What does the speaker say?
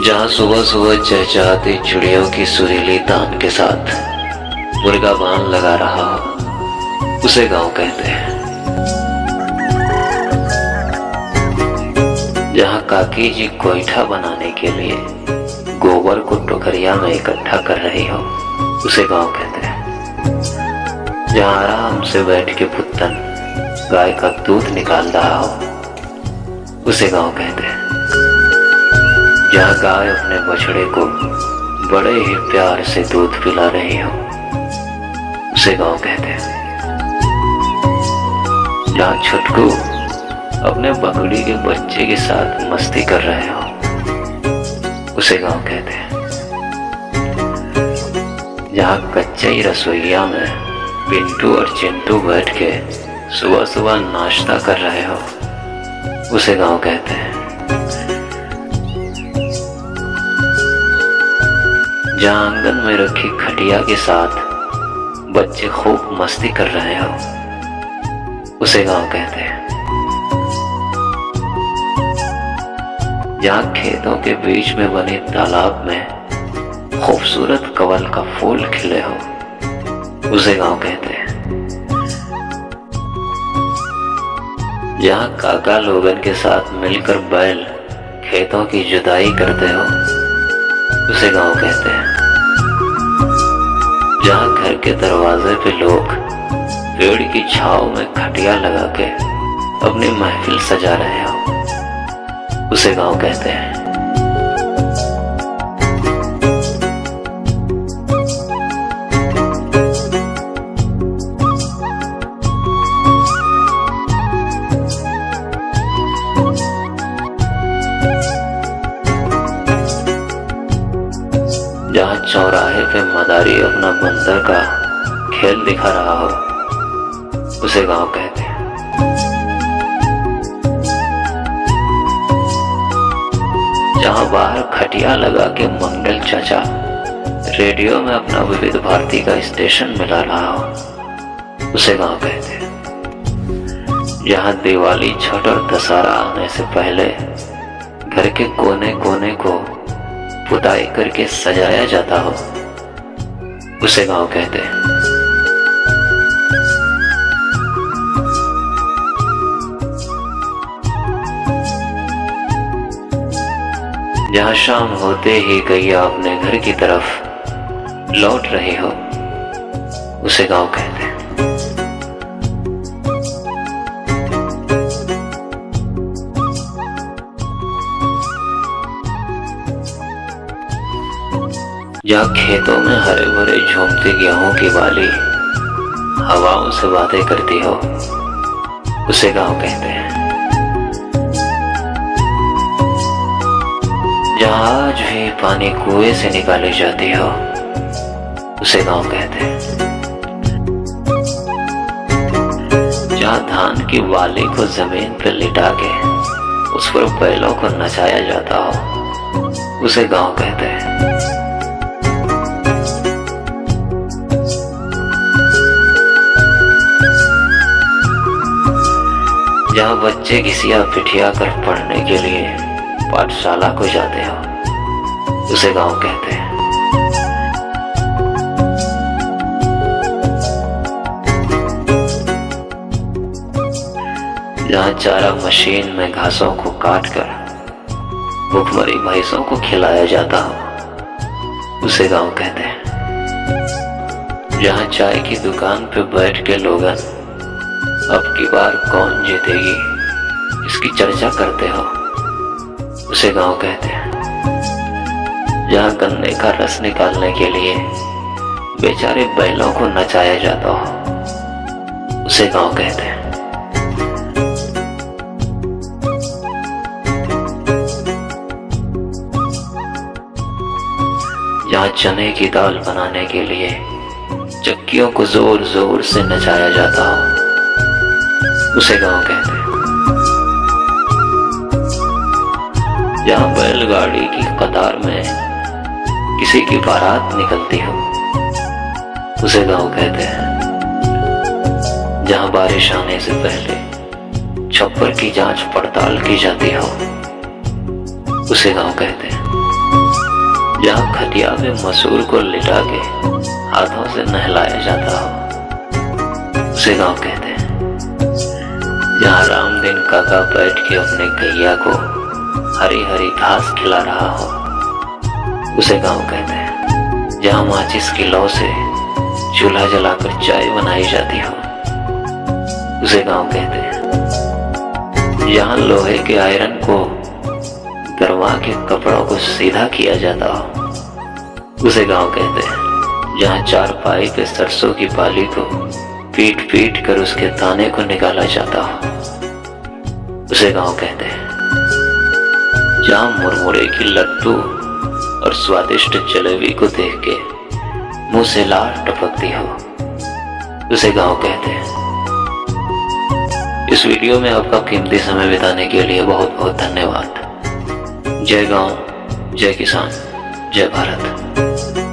जहाँ सुबह सुबह चहचहाती चिड़ियों की सुरीली तान के साथ मुर्गा बांध लगा रहा हो, उसे गांव कहते हैं। जहाँ काकी जी गोईठा बनाने के लिए गोबर को टोकरिया में इकट्ठा कर रही हो, उसे गांव कहते हैं। जहाँ आराम से बैठ के पुत्तन गाय का दूध निकाल रहा हो, उसे गांव कहते हैं। जहाँ गाय अपने बछड़े को बड़े ही प्यार से दूध पिला रही हो, उसे गांव कहते हैं। जहाँ छुटकू अपने बकरी के बच्चे के साथ मस्ती कर रहे हो, उसे गांव कहते हैं। जहाँ कच्चे रसोइया में पिंटू और चिंटू बैठ के सुबह सुबह नाश्ता कर रहे हो, उसे गांव कहते हैं। जहाँ आंगन में रखी खटिया के साथ बच्चे खूब मस्ती कर रहे हो, उसे गांव कहते हैं। जहाँ खेतों के बीच में बने तालाब में खूबसूरत कमल का फूल खिले हो, उसे गांव कहते हैं। जहाँ काका लोगन के साथ मिलकर बैल खेतों की जुताई करते हो, उसे गांव कहते हैं। जहाँ घर के दरवाजे पे लोग पेड़ की छांव में खटिया लगा के अपनी महफिल सजा रहे हो, उसे गांव कहते हैं। जहाँ चौराहे पे मदारी अपना बंदर का खेल दिखा रहा हो, उसे गांव कहते हैं। जहाँ बाहर खटिया लगा के मंगल चाचा रेडियो में अपना विविध भारती का स्टेशन मिला रहा हो, उसे गांव कहते हैं। जहाँ दिवाली, छठ और दशहरा आने से पहले घर के कोने कोने को पुताई करके सजाया जाता हो, उसे गांव कहते हैं। जहाँ शाम होते ही गैया अपने घर की तरफ लौट रही हो, उसे गांव कहते हैं। जहाँ खेतों में हरे भरे झूमते गेहूं की बाली हवाओं से बातें करती हो, उसे गांव कहते हैं। जहाँ आज भी पानी कुएं से निकाली जाती हो, उसे गांव कहते हैं। जहाँ धान की बाली को जमीन पर लिटा के उस पर बैलों को नचाया जाता हो, उसे गांव कहते हैं। जहाँ बच्चे घिसिया पिटिया कर पढ़ने के लिए पाठशाला को जाते हो, उसे गांव कहते हैं। जहाँ चारा मशीन में घासों को काट कर भूखमरी भैंसों को खिलाया जाता हो, उसे गांव कहते हैं। जहाँ चाय की दुकान पे बैठ के लोगन अब की बार कौन जीतेगी इसकी चर्चा करते हो, उसे गांव कहते हैं। जहाँ गन्ने का रस निकालने के लिए बेचारे बैलों को नचाया जाता हो, उसे गांव कहते हैं। जहाँ चने की दाल बनाने के लिए चक्कियों को जोर जोर से नचाया जाता हो, उसे गांव कहते हैं। जहाँ बैलगाड़ी की कतार में किसी की बारात निकलती हो, उसे गांव कहते हैं। जहाँ बारिश आने से पहले छप्पर की जांच पड़ताल की जाती हो, उसे गांव कहते हैं। जहाँ खटिया में मसूर को लिटा के हाथों से नहलाया जाता हो उसे गांव कहते हैं। जहाँ रामदीन काका बैठ के अपने गैया को हरी हरी घास खिला रहा हो उसे गांव कहते हैं। जहाँ माचिस की लौ से चूल्हा जलाकर चाय बनाई जाती हो उसे गांव कहते हैं। जहाँ लोहे के आयरन को गरवा के कपड़ों को सीधा किया जाता हो उसे गांव कहते हैं। जहाँ चारपाई पे सरसों की बाली को पीट पीट कर उसके दाने को निकाला जाता हो उसे गांव कहते हैं। जहाँ मुरमुरे की लड्डू और स्वादिष्ट जलेबी को देख के मुंह से लार टपकती हो उसे गांव कहते हैं। इस वीडियो में आपका कीमती समय बिताने के लिए बहुत बहुत धन्यवाद। जय गांव, जय किसान, जय भारत।